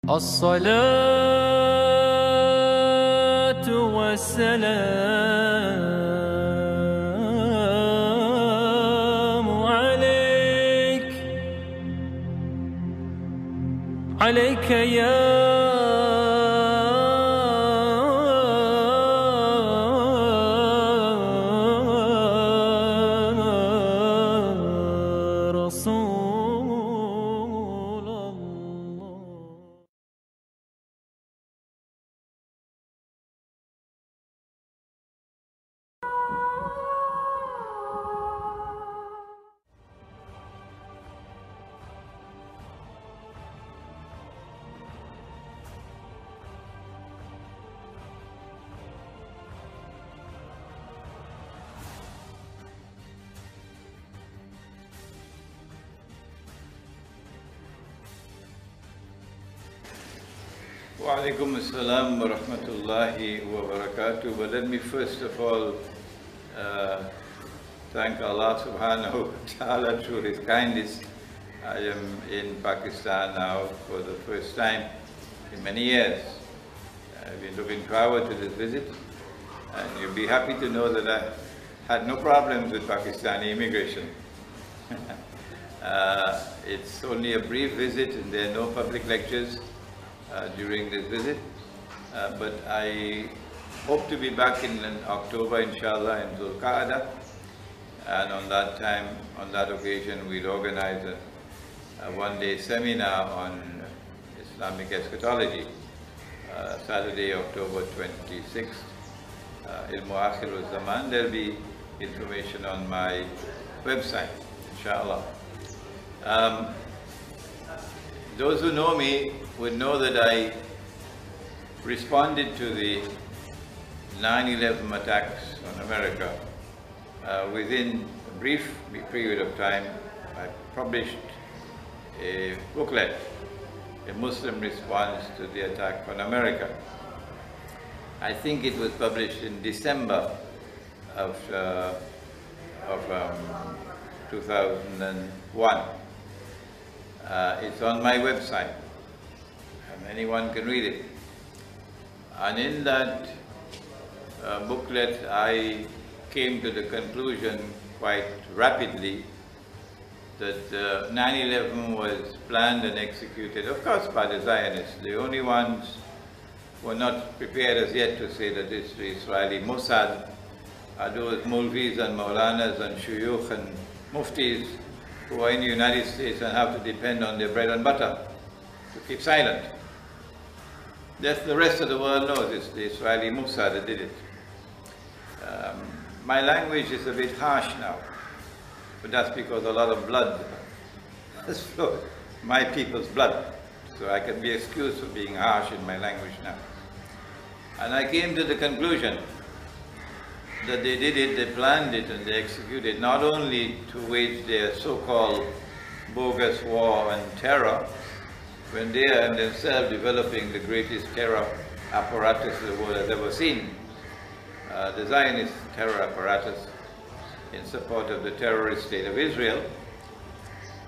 الصلاة والسلام عليك يا Wa alaikum assalam wa rahmatullahi wa barakatuh. But let me first of all thank Allah subhanahu wa ta'ala through His kindness. I am in Pakistan now for the first time in many years. I've been looking forward to this visit, and you'll be happy to know that I had no problems with Pakistani immigration. It's only a brief visit and there are no public lectures during this visit, but I hope to be back in October, inshallah, in Dhul-Qa'dah, and on that occasion, we'll organize a one-day seminar on Islamic eschatology, Saturday, October 26th, Ilmu Akhir al-Zaman. There'll be information on my website, inshallah. Those who know me would know that I responded to the 9/11 attacks on America. Within a brief period of time, I published a booklet, a Muslim response to the attack on America. I think it was published in December of 2001. It's on my website, and anyone can read it. And in that booklet, I came to the conclusion quite rapidly that 9/11 was planned and executed, of course, by the Zionists. The only ones who are not prepared as yet to say that it's the Israeli Mossad are those Mulvis and Maulanas and Shuyukh and Muftis who are in the United States and have to depend on their bread and butter to keep silent. The rest of the world knows it's the Israeli Mossad that did it. My language is a bit harsh now, but that's because a lot of blood has flowed, my people's blood. So I can be excused for being harsh in my language now. And I came to the conclusion that they did it, they planned it, and they executed not only to wage their so-called bogus war and terror, when they are themselves developing the greatest terror apparatus the world has ever seen, the Zionist terror apparatus in support of the terrorist state of Israel,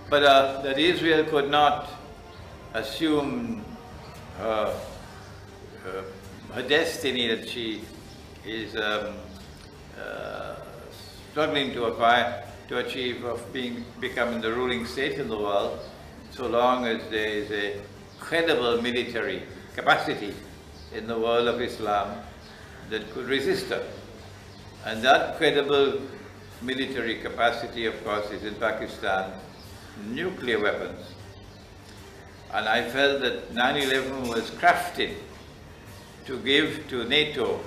but that Israel could not assume her destiny that she is struggling to achieve of becoming the ruling state in the world, so long as there is a credible military capacity in the world of Islam that could resist her. And that credible military capacity, of course, is in Pakistan, nuclear weapons. And I felt that 9/11 was crafted to give to NATO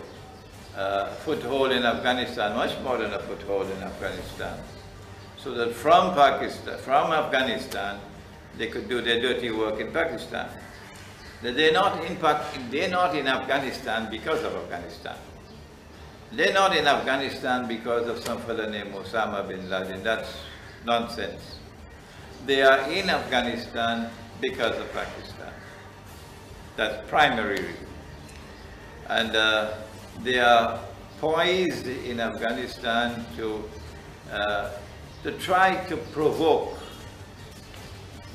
a foothold in Afghanistan, much more than a foothold in Afghanistan, so that from Afghanistan, they could do their dirty work in Pakistan. That they're not in Afghanistan because of Afghanistan. They're not in Afghanistan because of some fellow named Osama bin Laden. That's nonsense. They are in Afghanistan because of Pakistan. That's primary reason. And they are poised in Afghanistan to try to provoke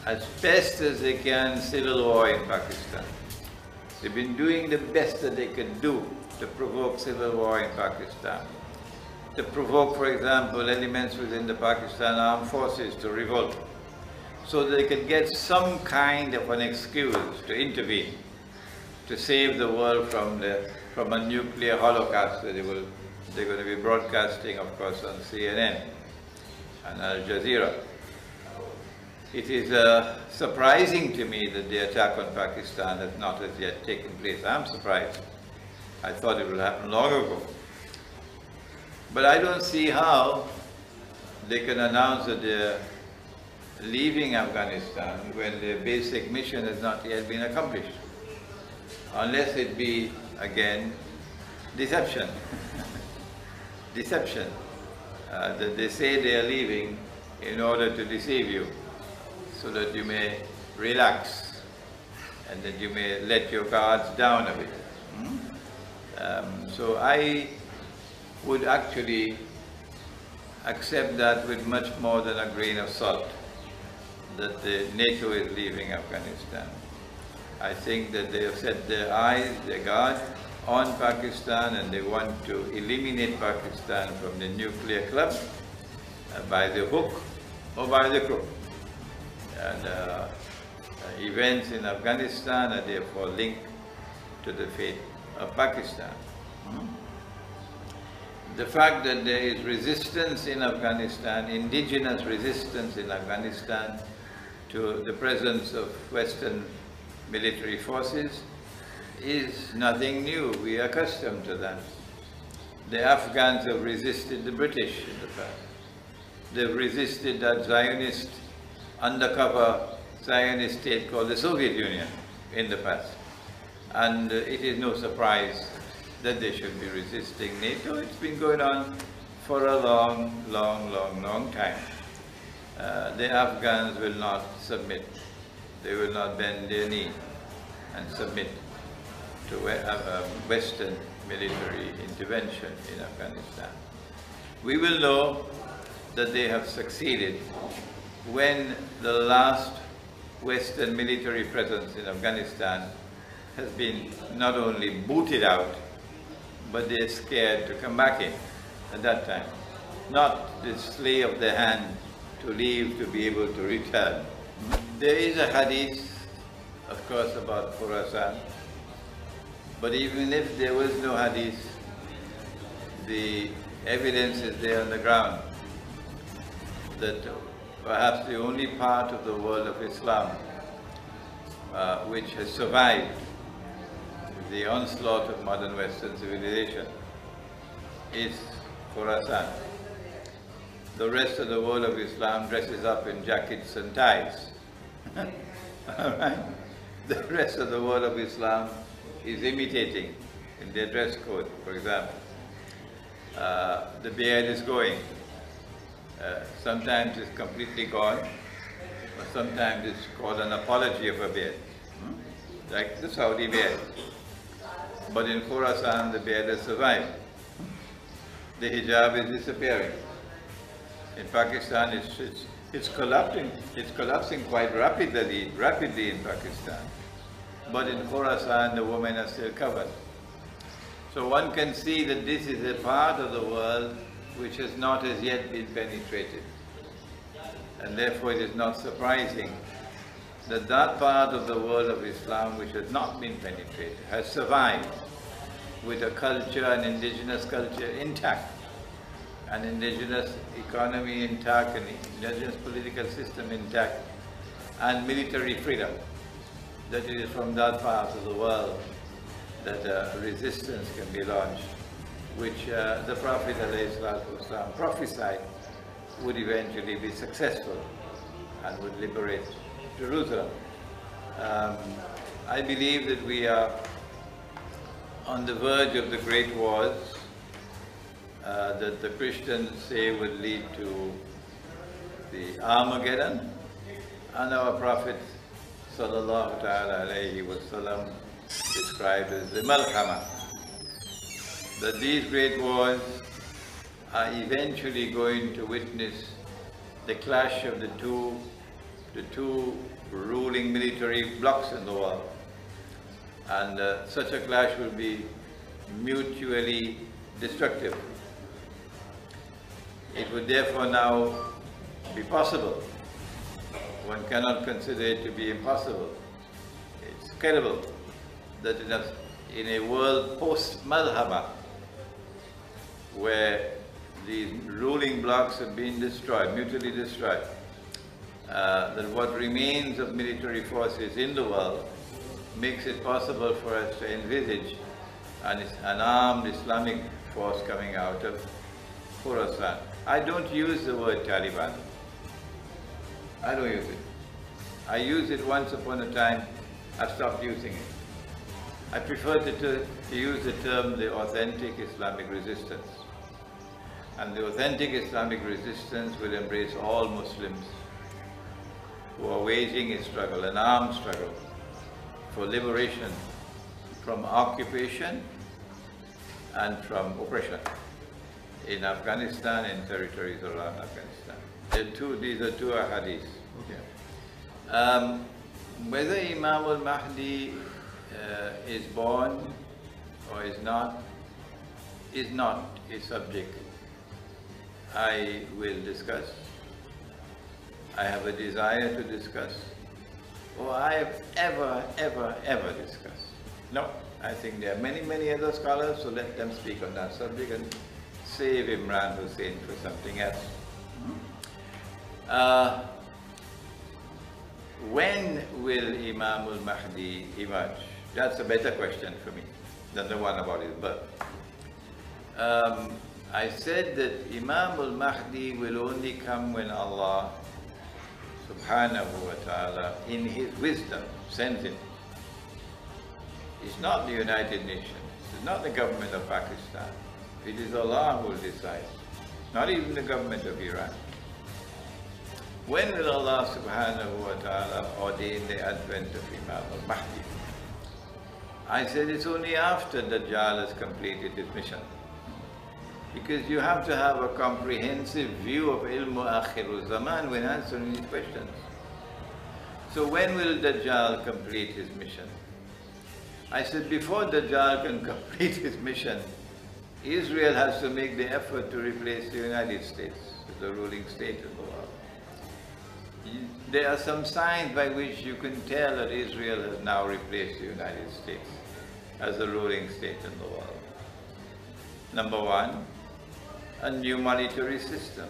as best as they can civil war in Pakistan. They've been doing the best that they could do to provoke civil war in Pakistan. To provoke, for example, elements within the Pakistan armed forces to revolt, so that they could get some kind of an excuse to intervene, to save the world from a nuclear holocaust that they're going to be broadcasting, of course, on CNN and Al Jazeera. It is surprising to me that the attack on Pakistan has not as yet taken place. I'm surprised. I thought it would happen long ago. But I don't see how they can announce that they're leaving Afghanistan when their basic mission has not yet been accomplished. Unless it be, again, deception. Deception. That they say they are leaving in order to deceive you, so that you may relax and that you may let your guards down a bit. So I would actually accept that with much more than a grain of salt, that the NATO is leaving Afghanistan. I think that they have set their eyes, their guard on Pakistan, and they want to eliminate Pakistan from the nuclear club by the hook or by the crook. And events in Afghanistan are therefore linked to the fate of Pakistan. The fact that there is resistance in Afghanistan, indigenous resistance in Afghanistan to the presence of Western military forces is nothing new. We are accustomed to that. The Afghans have resisted the British in the past. They've resisted that Zionist, undercover Zionist state called the Soviet Union in the past. And it is no surprise that they should be resisting NATO. It's been going on for a long time. The Afghans will not submit. They will not bend their knee and submit to Western military intervention in Afghanistan. We will know that they have succeeded when the last Western military presence in Afghanistan has been not only booted out, but they're scared to come back in at that time. Not the slay of the hand to leave to be able to return. There is a hadith, of course, about Khurasan, but even if there was no hadith, the evidence is there on the ground that perhaps the only part of the world of Islam which has survived the onslaught of modern Western civilization is Khurasan. The rest of the world of Islam dresses up in jackets and ties. All right? The rest of the world of Islam is imitating in their dress code, for example. The beard is going. Sometimes it's completely gone, or sometimes it's called an apology of a beard, like the Saudi beard. But in Khurasan, the beard has survived. The hijab is disappearing. In Pakistan, it's collapsing quite rapidly in Pakistan. But in Khurasan, the women are still covered. So one can see that this is a part of the world which has not as yet been penetrated. And therefore it is not surprising that that part of the world of Islam which has not been penetrated has survived with a culture, an indigenous culture intact, an indigenous economy intact, an indigenous political system intact, and military freedom. That it is from that part of the world that resistance can be launched, which the Prophet ﷺ prophesied would eventually be successful and would liberate Jerusalem. I believe that we are on the verge of the great wars that the Christians say would lead to the Armageddon, and our Prophet ﷺ described as the Malhama, that these great wars are eventually going to witness the clash of the two the two ruling military blocs in the world. And such a clash will be mutually destructive. It would therefore now be possible. One cannot consider it to be impossible. It's credible that in a world post-Malhama, where the ruling blocs have been destroyed, mutually destroyed, that what remains of military forces in the world makes it possible for us to envisage an armed Islamic force coming out of Khorasan. I don't use the word Taliban. I don't use it. I used it once upon a time. I've stopped using it. I prefer to use the term the authentic Islamic resistance. And the authentic Islamic resistance will embrace all Muslims who are waging a struggle, an armed struggle, for liberation from occupation and from oppression in Afghanistan and territories around Afghanistan. These are two ahadiths. Okay. Whether Imam al-Mahdi is born or is not a subject I will discuss. I have a desire to discuss, or I have ever discussed. No, I think there are many other scholars, so let them speak on that subject and save Imran Hosein for something else. When will Imam al-Mahdi emerge? That's a better question for me than the one about his birth. I said that Imam al-Mahdi will only come when Allah subhanahu wa ta'ala in his wisdom sends him. It's not the United Nations, it's not the government of Pakistan. It is Allah who will decide, not even the government of Iran. When will Allah subhanahu wa ta'ala ordain the advent of Imam al-Mahdi? I said it's only after Dajjal has completed his mission. Because you have to have a comprehensive view of ilmu akhirul zaman when answering these questions. So when will Dajjal complete his mission? I said before Dajjal can complete his mission, Israel has to make the effort to replace the United States as the ruling state in the world. There are some signs by which you can tell that Israel has now replaced the United States as the ruling state in the world. Number one, a new monetary system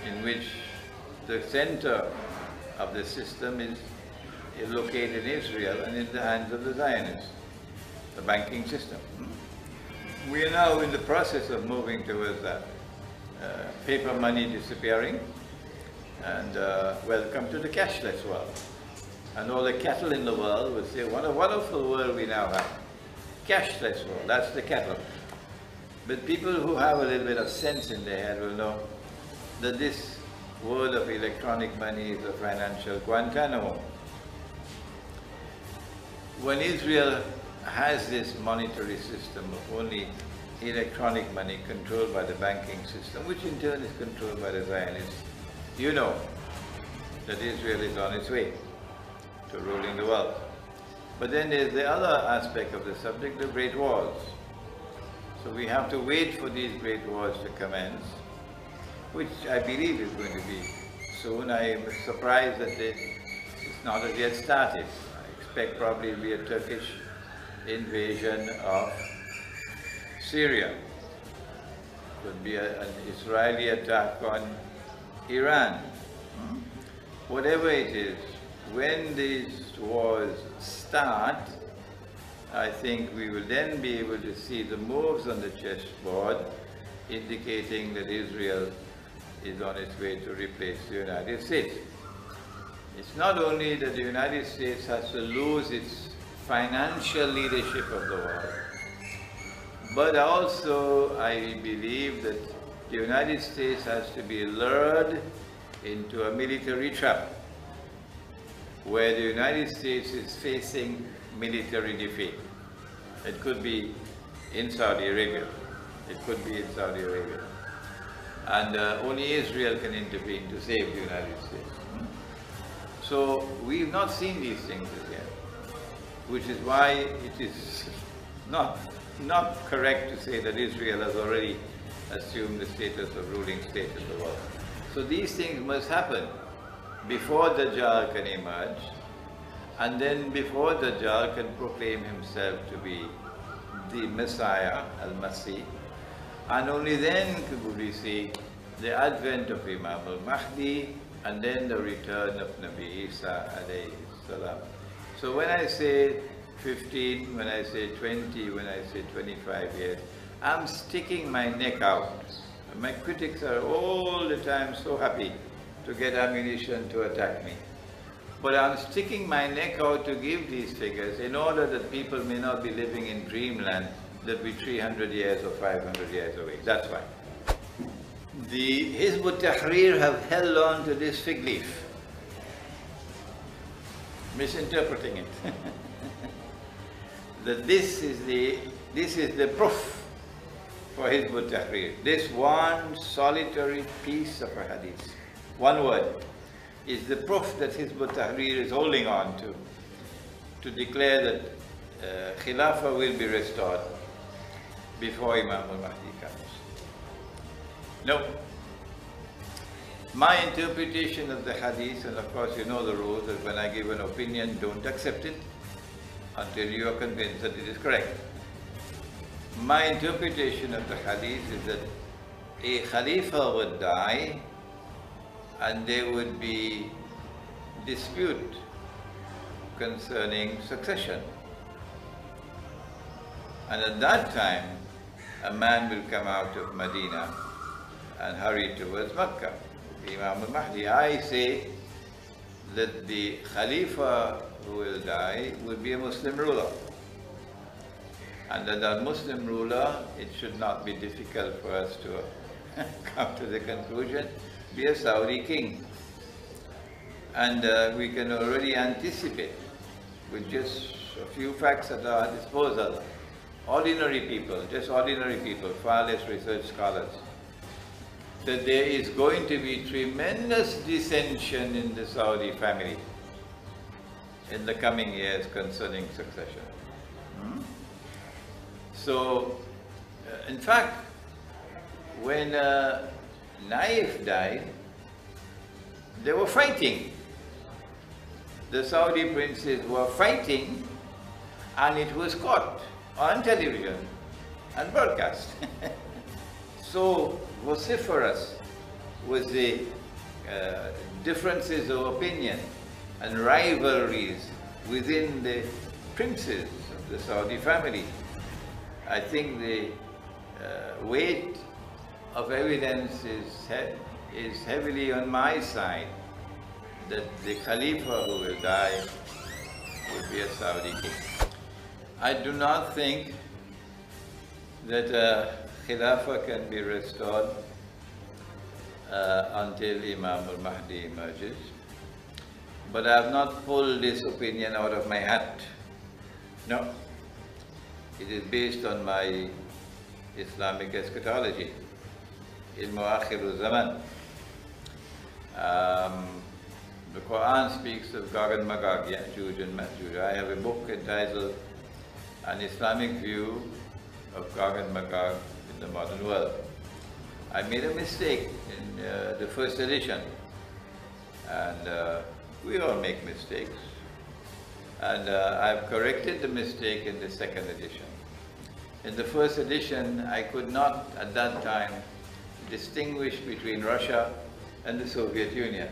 in which the center of the system is located in Israel and in the hands of the Zionists, the banking system. We are now in the process of moving towards that. Paper money disappearing, and welcome to the cashless world. And all the cattle in the world will say, what a wonderful world we now have. Cashless world, that's the cattle. But people who have a little bit of sense in their head will know that this world of electronic money is a financial Guantanamo. When Israel has this monetary system of only electronic money controlled by the banking system, which in turn is controlled by the Zionists, you know that Israel is on its way to ruling the world. But then there's the other aspect of the subject, the great wars. So we have to wait for these great wars to commence, which I believe is going to be soon. I am surprised that it's not as yet started. I expect probably it will be a Turkish invasion of Syria. Could be an Israeli attack on Iran. Whatever it is, when these wars start, I think we will then be able to see the moves on the chessboard indicating that Israel is on its way to replace the United States. It's not only that the United States has to lose its financial leadership of the world, but also I believe that the United States has to be lured into a military trap where the United States is facing military defeat. It could be in Saudi Arabia. It could be in Saudi Arabia. And only Israel can intervene to save the United States. So we've not seen these things as yet, which is why it is not correct to say that Israel has already assumed the status of ruling state in the world. So these things must happen before Dajjal can emerge, and then before Dajjal can proclaim himself to be the Messiah, al-Masih, and only then could we see the advent of Imam al-Mahdi and then the return of Nabi Isa alayhi salam. So when I say 15, when I say 20, when I say 25 years, I'm sticking my neck out. My critics are all the time so happy to get ammunition to attack me. But I'm sticking my neck out to give these figures in order that people may not be living in dreamland that be 300 years or 500 years away. That's why. The Hizb ut-Tahrir have held on to this fig leaf, misinterpreting it. That this is the proof for Hizb ut-Tahrir. This one solitary piece of a hadith, one word, is the proof that Hizb ut-Tahrir is holding on to declare that Khilafah will be restored before Imam al-Mahdi comes. No. My interpretation of the hadith, and of course you know the rules, that when I give an opinion, don't accept it until you are convinced that it is correct. My interpretation of the hadith is that a Khalifa would die and there would be dispute concerning succession. And at that time, a man will come out of Medina and hurry towards Mecca, Imam al-Mahdi. I say that the Khalifa who will die will be a Muslim ruler. And that Muslim ruler, it should not be difficult for us to come to the conclusion, be a Saudi king. And we can already anticipate with just a few facts at our disposal, ordinary people, just ordinary people, far less research scholars, that there is going to be tremendous dissension in the Saudi family in the coming years concerning succession. So, in fact, when Naif died, they were fighting. The Saudi princes were fighting, and it was caught on television and broadcast. So vociferous was the differences of opinion and rivalries within the princes of the Saudi family. I think the weight of evidence is heavily on my side that the Khalifa who will die will be a Saudi king. I do not think that Khilafah can be restored until Imam al-Mahdi emerges. But I have not pulled this opinion out of my hat. No. It is based on my Islamic eschatology, Ilmu Akhiru Zaman. The Quran speaks of Gog and Magog, Ya'juj and Ma'juj. I have a book entitled An Islamic View of Gog and Magog in the Modern World. I made a mistake in the first edition, and we all make mistakes. And I've corrected the mistake in the second edition. In the first edition, I could not, at that time, distinguish between Russia and the Soviet Union.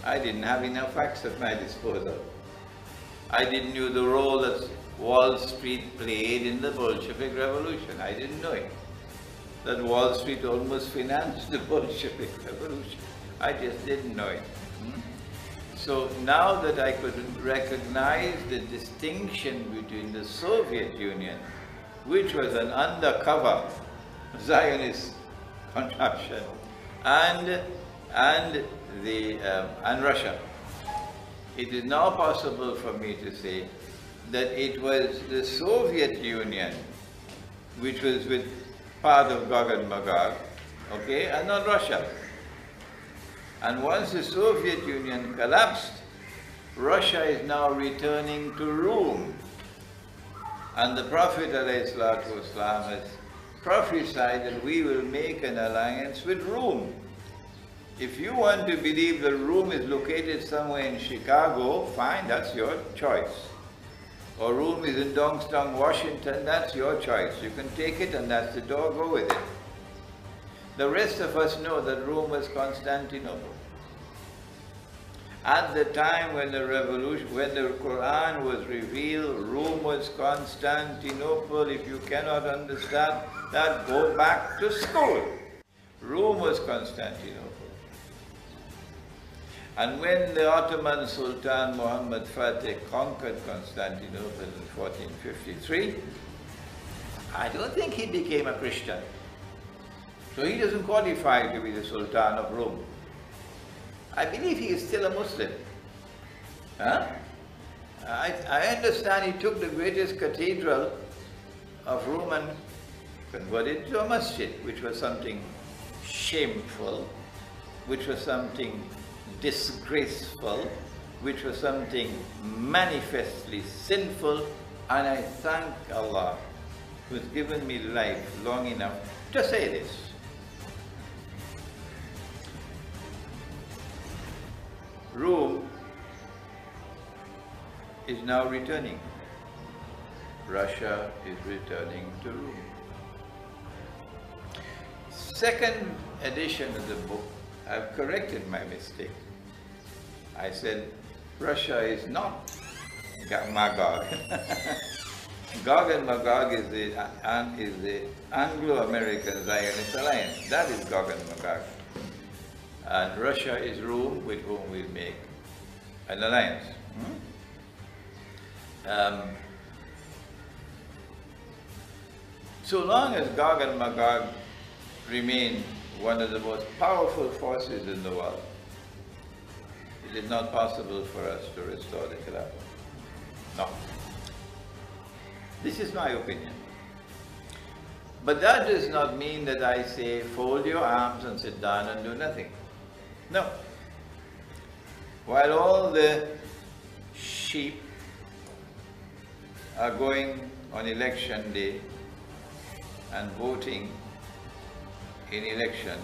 I didn't have enough facts at my disposal. I didn't know the role that Wall Street played in the Bolshevik Revolution. I didn't know it. That Wall Street almost financed the Bolshevik Revolution. I just didn't know it. So now that I could recognize the distinction between the Soviet Union, which was an undercover Zionist contraption, and Russia, it is now possible for me to say that it was the Soviet Union which was with part of Gog and Magog, okay, and not Russia. And once the Soviet Union collapsed, Russia is now returning to Rome. And the Prophet ﷺ has prophesied that we will make an alliance with Rome. If you want to believe that Rome is located somewhere in Chicago, fine, that's your choice. Or Rome is in Youngstown, Washington, that's your choice. You can take it and that's the door, go with it. The rest of us know that Rome was Constantinople. At the time when the revolution, when the Quran was revealed, Rome was Constantinople. If you cannot understand that, go back to school. Rome was Constantinople. And when the Ottoman Sultan Muhammad Fatih conquered Constantinople in 1453, I don't think he became a Christian. So he doesn't qualify to be the Sultan of Rome. I believe he is still a Muslim. Huh? I understand he took the greatest cathedral of Rome and converted it to a masjid, which was something shameful, which was something disgraceful, which was something manifestly sinful, and I thank Allah who has given me life long enough to say this. Rome is now returning. Russia is returning to Rome. Second edition of the book, I've corrected my mistake. I said, Russia is not Magog. Gog and Magog is the Anglo-American Zionist alliance. That is Gog and Magog. And Russia is Rome, with whom we make an alliance. So long as Gog and Magog remain one of the most powerful forces in the world, it is not possible for us to restore the Khilafah. No. This is my opinion. But that does not mean that I say, fold your arms and sit down and do nothing. No. While all the sheep are going on election day and voting in election,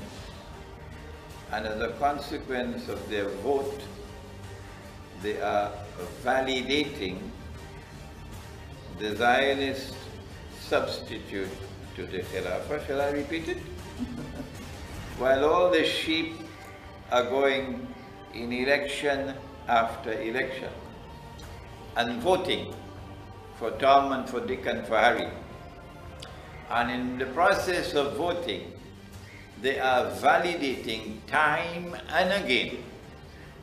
and as a consequence of their vote, they are validating the Zionist substitute to the Khilafah. Shall I repeat it? While all the sheep are going in election after election and voting for Tom and for Dick and for Harry, and in the process of voting, they are validating time and again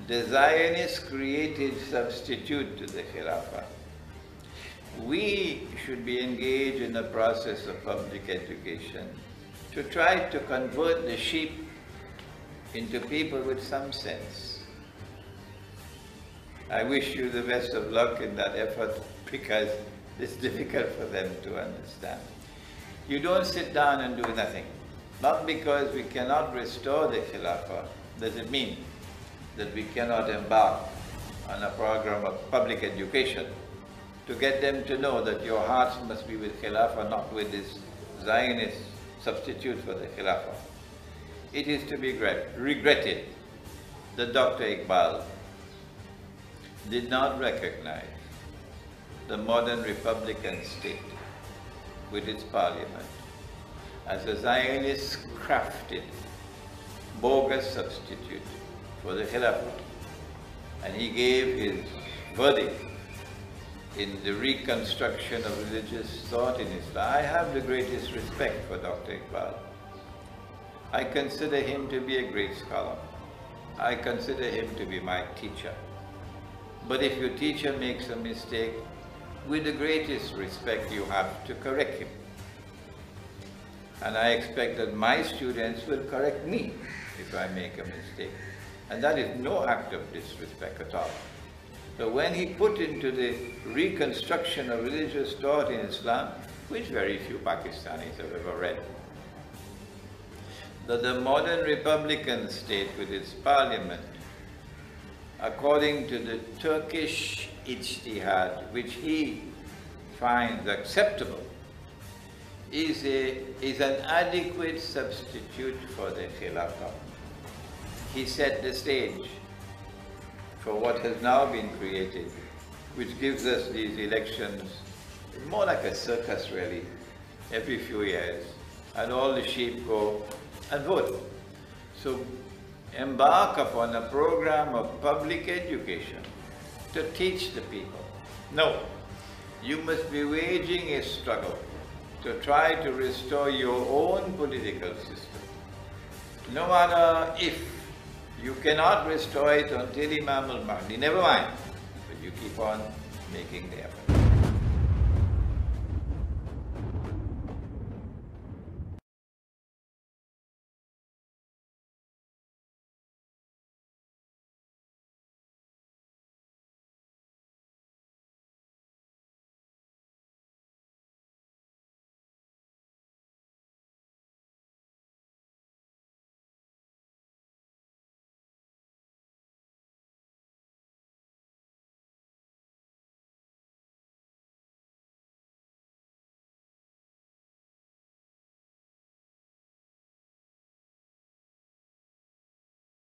the Zionist created substitute to the Khilafah. We should be engaged in the process of public education to try to convert the sheep into people with some sense. I wish you the best of luck in that effort, because it's difficult for them to understand. You don't sit down and do nothing. Not because we cannot restore the Khilafah does it mean that we cannot embark on a program of public education to get them to know that your hearts must be with Khilafah, not with this Zionist substitute for the Khilafah. It is to be regretted that Dr. Iqbal did not recognize the modern Republican state with its parliament as a Zionist crafted bogus substitute for the Khilafah. And he gave his verdict in the reconstruction of religious thought in Islam. I have the greatest respect for Dr. Iqbal. I consider him to be a great scholar. I consider him to be my teacher. But if your teacher makes a mistake, with the greatest respect you have to correct him. And I expect that my students will correct me if I make a mistake. And that is no act of disrespect at all. So when he put into the reconstruction of religious thought in Islam, which very few Pakistanis have ever read, that the modern Republican state with its parliament, according to the Turkish ijtihad, which he finds acceptable, is an adequate substitute for the Khilafah. He set the stage for what has now been created, which gives us these elections, more like a circus really, every few years, and all the sheep go and vote. So embark upon a program of public education to teach the people. No, you must be waging a struggle to try to restore your own political system. No matter if you cannot restore it until Imam al-Mahdi, never mind, but you keep on making the effort.